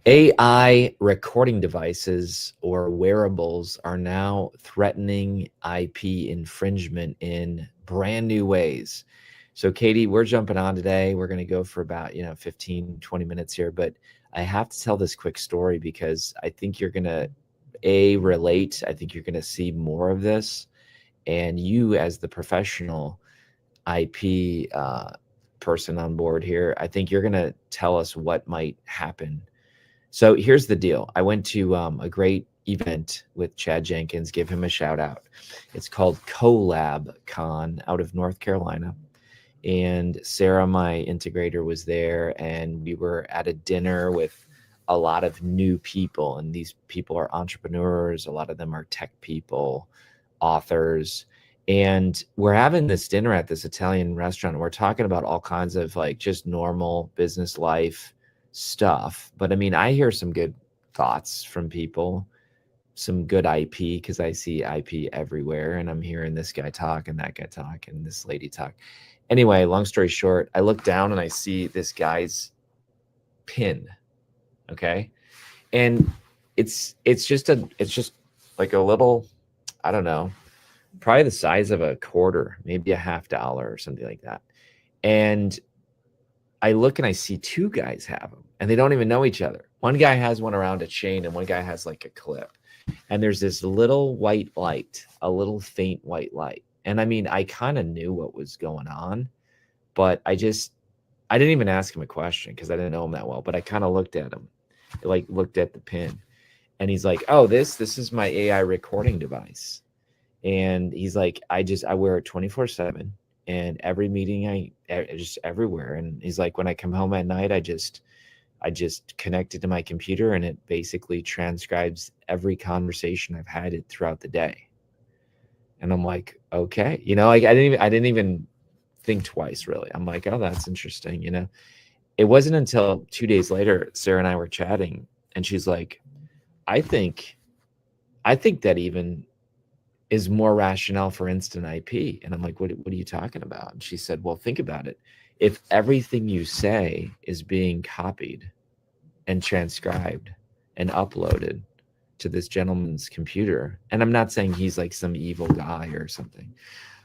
AI recording devices or wearables are now threatening IP infringement in brand new ways. So Katie, we're jumping on today. We're going to go for about, 15, 20 minutes here, but I have to tell this quick story because I think you're going to relate. I think you're going to see more of this. And you as the professional IP person on board here, I think you're going to tell us what might happen. So here's the deal. I went to a great event with Chad Jenkins, give him a shout out. It's called Collab Con out of North Carolina. And Sarah, my integrator, was there, and we were at a dinner with a lot of new people. And these people are entrepreneurs. A lot of them are tech people, authors. And we're having this dinner at this Italian restaurant. We're talking about all kinds of like just normal business life stuff. But I mean, I hear some good thoughts from people, some good IP, because I see IP everywhere, and I'm hearing this guy talk and that guy talk and this lady talk. Anyway, long story short, I look down and I see this guy's pin. Okay. And it's just like a little, I don't know, probably the size of a quarter, maybe $50 or something like that. And I look and I see two guys have them, and they don't even know each other. One guy has one around a chain and one guy has like a clip. And there's this little white light, a little faint white light. And I mean, I kind of knew what was going on, but I didn't even ask him a question because I didn't know him that well. But I kind of looked at him, like looked at the pin, and he's like, "Oh, this is my AI recording device." And he's like, I wear it 24/7. And every meeting, just everywhere. And he's like, when I come home at night, I just connect it to my computer, and it basically transcribes every conversation I've had it throughout the day. And I'm like, okay, like I didn't even think twice, really. I'm like, oh, that's interesting. It wasn't until 2 days later, Sarah and I were chatting, and she's like, I think that even is more rationale for instant IP. And I'm like, what are you talking about? And she said, well, think about it. If everything you say is being copied and transcribed and uploaded to this gentleman's computer, and I'm not saying he's like some evil guy or something,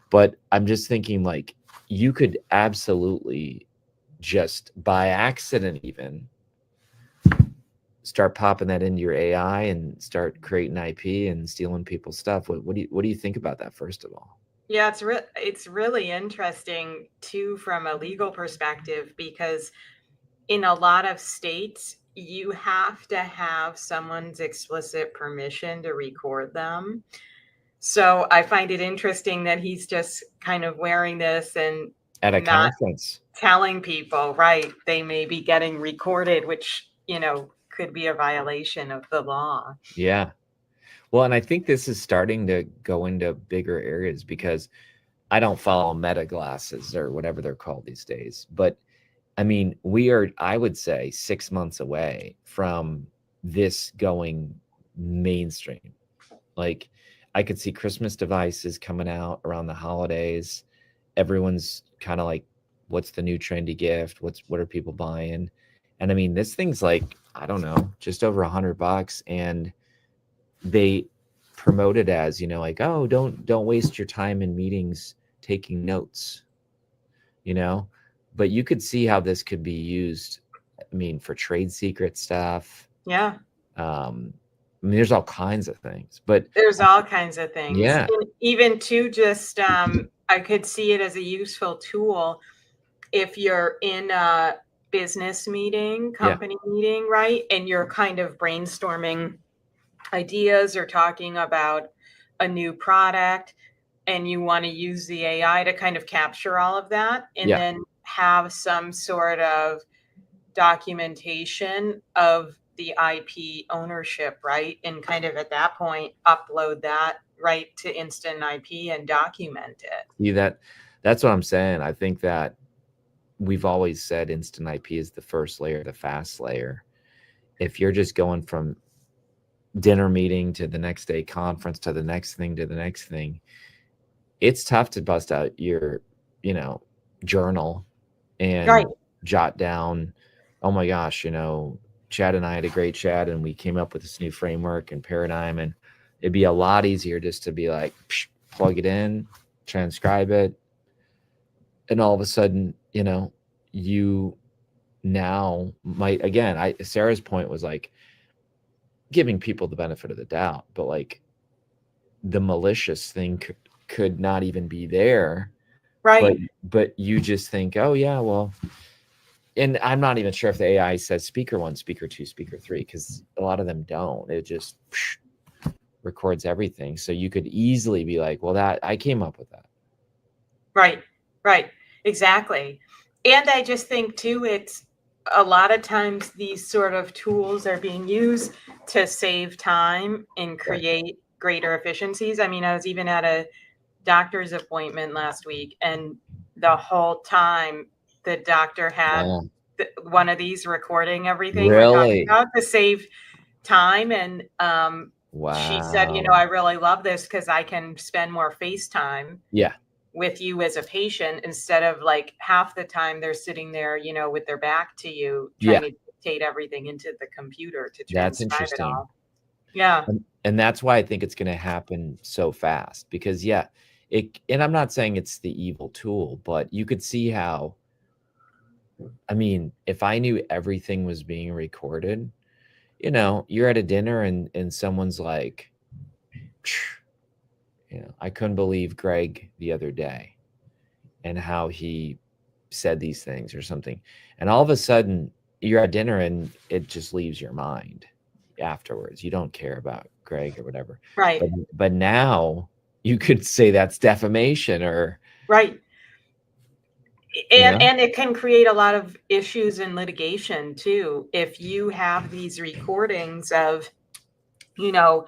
but I'm just thinking like you could absolutely just by accident even start popping that into your AI and start creating IP and stealing people's stuff. What do you think about that, first of all? Yeah, it's really interesting too from a legal perspective, because in a lot of states you have to have someone's explicit permission to record them. So I find it interesting that he's just kind of wearing this and At a not conference, telling people, right, they may be getting recorded, which, could be a violation of the law. yeah. Well, and I think this is starting to go into bigger areas because I don't follow Meta glasses or whatever they're called these days. But I mean, we are, I would say, 6 months away from this going mainstream. Like I could see Christmas devices coming out around the holidays. Everyone's kind of like, what's the new trendy gift? What are people buying? And I mean, this thing's like, I don't know, just over $100, and they promote it as, like, oh, don't waste your time in meetings taking notes, but you could see how this could be used. I mean, for trade secret stuff. Yeah. I mean, there's all kinds of things, but there's all kinds of things. Yeah. And even to just, I could see it as a useful tool if you're in a business meeting, company meeting, right? And you're kind of brainstorming ideas or talking about a new product, and you want to use the AI to kind of capture all of that, and then have some sort of documentation of the IP ownership, right? And kind of at that point, upload that right to instant IP and document it. Yeah, that's what I'm saying. I think that we've always said instant IP is the first layer, the fast layer. If you're just going from dinner meeting to the next day conference to the next thing to the next thing, it's tough to bust out your, journal and jot down, oh my gosh, Chad and I had a great chat, and we came up with this new framework and paradigm, and it'd be a lot easier just to be like, psh, plug it in, transcribe it, and all of a sudden, you know, you now might, again, Sarah's point was like giving people the benefit of the doubt, but like the malicious thing could not even be there. Right. But you just think, oh yeah, well, and I'm not even sure if the AI says speaker 1, speaker 2, speaker 3, because a lot of them don't. It just records everything. So you could easily be like, well, that I came up with that. Right. Exactly. And I just think too, it's a lot of times these sort of tools are being used to save time and create greater efficiencies. I mean, I was even at a doctor's appointment last week, and the whole time the doctor had one of these recording everything we're talking about to save time. And she said, you know, I really love this because I can spend more FaceTime with you as a patient instead of like half the time they're sitting there, you know, with their back to you trying to dictate everything into the computer to transcribe it all. Yeah. And that's why I think it's going to happen so fast, because and I'm not saying it's the evil tool, but you could see how, I mean, if I knew everything was being recorded, you know, you're at a dinner and someone's like, you know, I couldn't believe Greg the other day and how he said these things or something. And all of a sudden you're at dinner and it just leaves your mind afterwards. You don't care about Greg or whatever. Right. But now you could say that's defamation or. Right. And it can create a lot of issues in litigation too. If you have these recordings of, you know,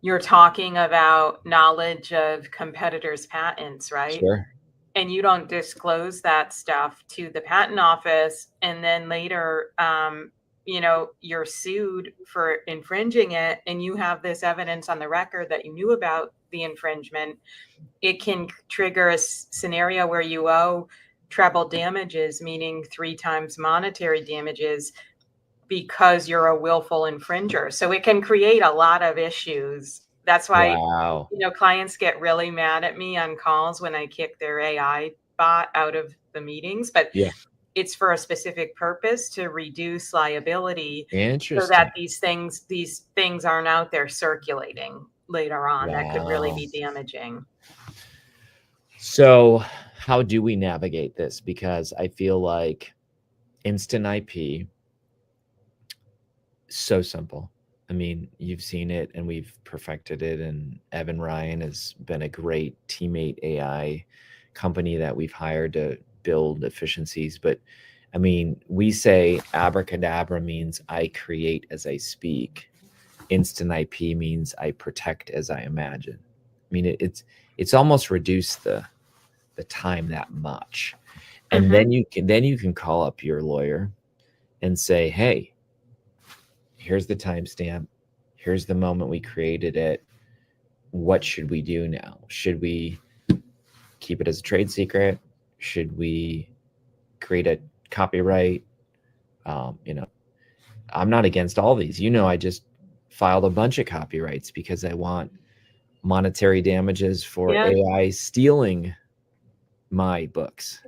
you're talking about knowledge of competitors' patents, right? Sure. And you don't disclose that stuff to the patent office, and then later, you know, you're sued for infringing it, and you have this evidence on the record that you knew about the infringement. It can trigger a scenario where you owe treble damages, meaning 3 times monetary damages, because you're a willful infringer. So it can create a lot of issues. That's why, you know, clients get really mad at me on calls when I kick their AI bot out of the meetings, but it's for a specific purpose to reduce liability. So that these things aren't out there circulating later on that could really be damaging. So how do we navigate this? Because I feel like instant IP, so simple. I mean, you've seen it and we've perfected it, and Evan Ryan has been a great teammate AI company that we've hired to build efficiencies. But I mean, we say abracadabra means I create as I speak. Instant IP means I protect as I imagine. I mean, it's almost reduced the time that much. And then you can call up your lawyer and say, hey, here's the timestamp. Here's the moment we created it. What should we do now? Should we keep it as a trade secret? Should we create a copyright? You know, I'm not against all these. You know, I just filed a bunch of copyrights because I want monetary damages for AI stealing my books.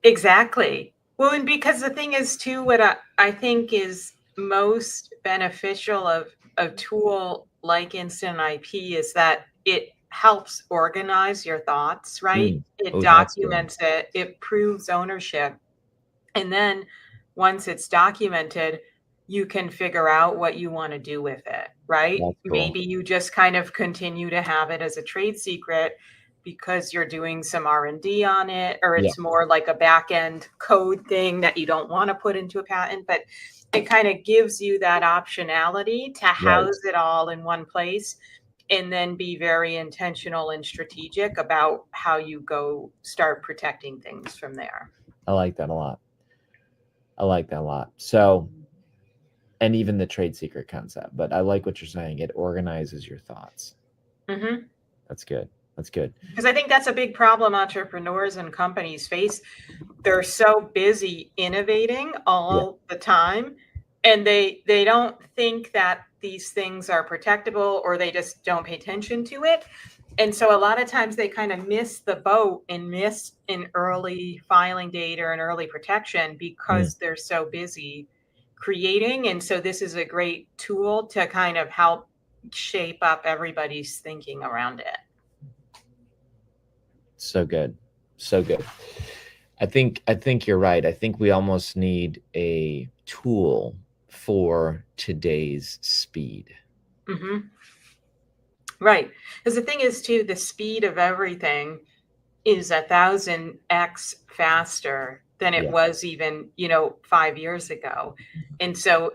Exactly. Well, and because the thing is too, what I think is most beneficial of a tool like Instant IP is that it helps organize your thoughts, right? It documents it, it proves ownership. And then once it's documented, you can figure out what you want to do with it, right? Maybe you just kind of continue to have it as a trade secret because you're doing some R&D on it, or it's more like a back-end code thing that you don't want to put into a patent, but it kind of gives you that optionality to house it all in one place and then be very intentional and strategic about how you go start protecting things from there. I like that a lot. I like that a lot. So, and even the trade secret concept, but I like what you're saying. It organizes your thoughts. That's good. That's good. Because I think that's a big problem entrepreneurs and companies face. They're so busy innovating all the time, and they don't think that these things are protectable, or they just don't pay attention to it. And so a lot of times they kind of miss the boat and miss an early filing date or an early protection because they're so busy creating. And so this is a great tool to kind of help shape up everybody's thinking around it. So good. So good. I think you're right. I think we almost need a tool for today's speed. Mm-hmm. Right. Because the thing is, too, the speed of everything is 1,000x faster than it was even, 5 years ago. And so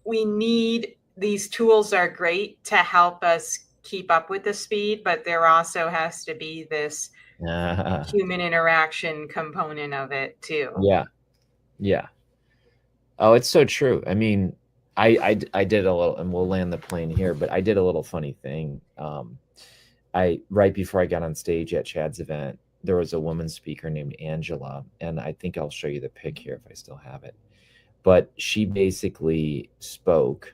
we need, these tools are great to help us keep up with the speed, but there also has to be this human interaction component of it too. Yeah. Oh, it's so true. I mean, I did a little, and we'll land the plane here, but I did a little funny thing. Right before I got on stage at Chad's event, there was a woman speaker named Angela, and I think I'll show you the pic here if I still have it. But she basically spoke,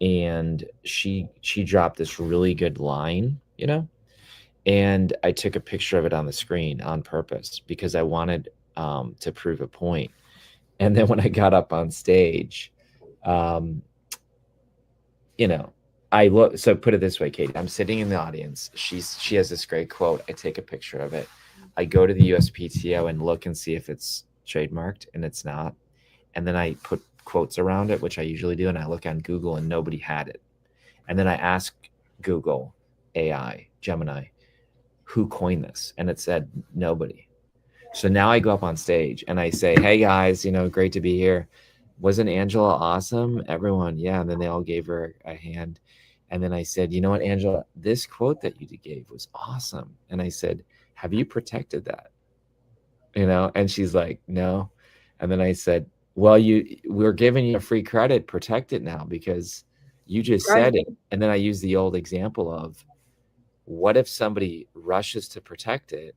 and she dropped this really good line, and I took a picture of it on the screen on purpose because I wanted to prove a point. And then when I got up on stage, I look, so put it this way, Katie, I'm sitting in the audience. She has this great quote. I take a picture of it. I go to the USPTO and look and see if it's trademarked, and it's not. And then I put quotes around it, which I usually do. And I look on Google and nobody had it. And then I ask Google AI, Gemini, who coined this? And it said nobody. So now I go up on stage and I say, hey guys, great to be here. Wasn't Angela awesome? Everyone, yeah. And then they all gave her a hand. And then I said, you know what, Angela, this quote that you gave was awesome. And I said, have you protected that? And she's like, no. And then I said, well, we're giving you a free credit. Protect it now because you just said it. And then I used the old example of, what if somebody rushes to protect it,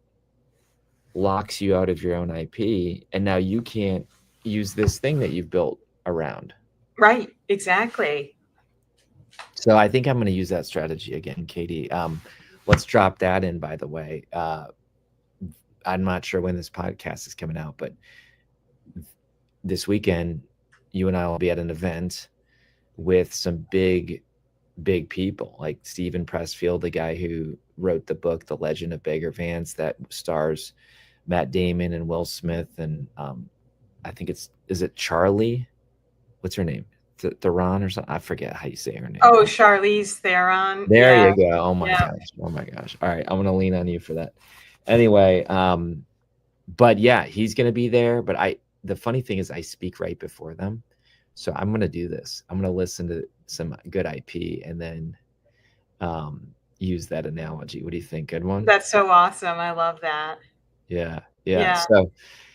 locks you out of your own IP, and now you can't use this thing that you've built around? Right, exactly. So I think I'm going to use that strategy again, Katie. Let's drop that in, by the way. I'm not sure when this podcast is coming out, but this weekend, you and I will be at an event with some big people like Stephen Pressfield, the guy who wrote the book, The Legend of Bagger Vance, that stars Matt Damon and Will Smith. And I think is it Charlie? What's her name? Theron or something? I forget how you say her name. Oh, Charlize Theron. There you go. Oh my gosh. All right. I'm going to lean on you for that. Anyway. But yeah, he's going to be there. But the funny thing is I speak right before them. So I'm going to do this. I'm going to listen to some good IP and then use that analogy. What do you think? Good one? That's so awesome. I love that. Yeah.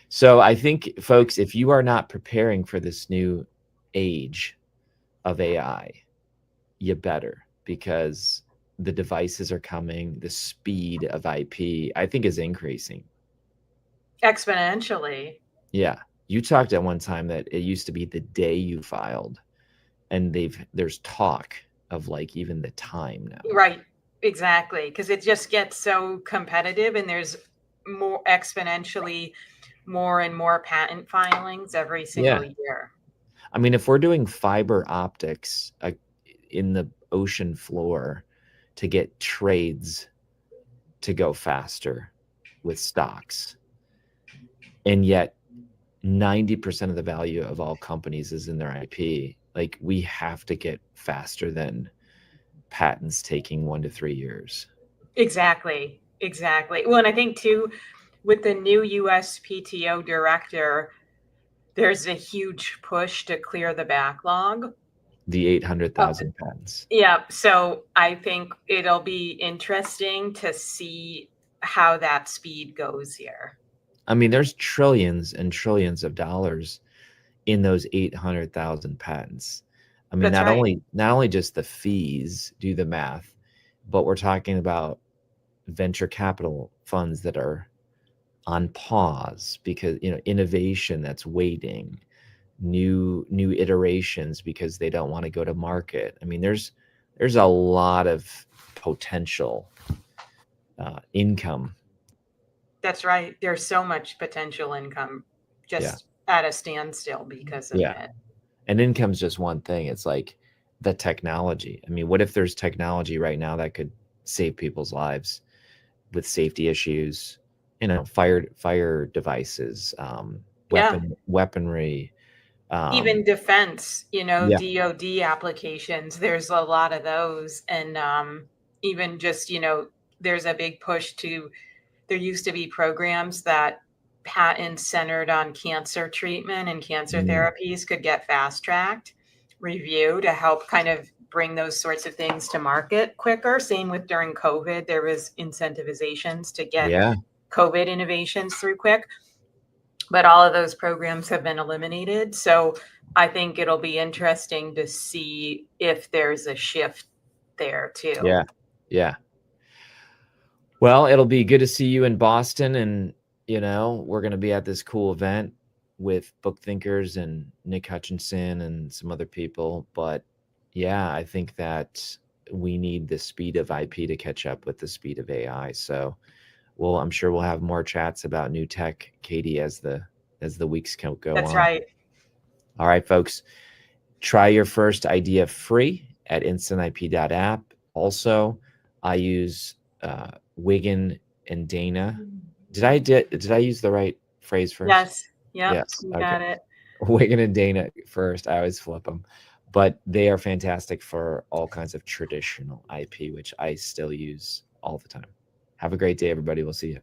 So I think, folks, if you are not preparing for this new age of AI, you better, because the devices are coming. The speed of IP, I think, is increasing exponentially. Yeah. You talked at one time that it used to be the day you filed, and there's talk of like even the time now. Right. Exactly. Because it just gets so competitive, and there's more exponentially more and more patent filings every single year. I mean, if we're doing fiber optics in the ocean floor to get trades to go faster with stocks, and yet 90% of the value of all companies is in their IP, like, we have to get faster than patents taking 1 to 3 years. Exactly. Well, and I think too, with the new USPTO director, there's a huge push to clear the backlog. The 800,000 patents. Yeah. So I think it'll be interesting to see how that speed goes here. I mean, there's trillions and trillions of dollars in those 800,000 patents. I mean, not only just the fees, do the math, but we're talking about venture capital funds that are on pause because, innovation that's waiting, new iterations because they don't want to go to market. I mean, there's a lot of potential income. That's right. There's so much potential income just at a standstill because of it. And income's just one thing. It's like the technology. I mean, what if there's technology right now that could save people's lives with safety issues, you know, fire devices, weaponry, even defense, you know, yeah. DoD applications, there's a lot of those. And even just, you know, there's a big push there used to be programs that patents centered on cancer treatment and cancer therapies could get fast-tracked review to help kind of bring those sorts of things to market quicker. Same with during COVID, there was incentivizations to get COVID innovations through quick. But all of those programs have been eliminated. So I think it'll be interesting to see if there's a shift there too. Yeah. Well, it'll be good to see you in Boston. And, you know, we're going to be at this cool event with book thinkers and Nick Hutchinson and some other people. But yeah, I think that we need the speed of IP to catch up with the speed of AI. So I'm sure we'll have more chats about new tech, Katie, as the weeks go on. That's right. All right, folks, try your first idea free at instantip.app. Also, I use Wigan and Dana. Did I use the right phrase first? Yes. Yep. Yes. You got it. Wigan and Dana first. I always flip them, but they are fantastic for all kinds of traditional IP, which I still use all the time. Have a great day, everybody. We'll see you.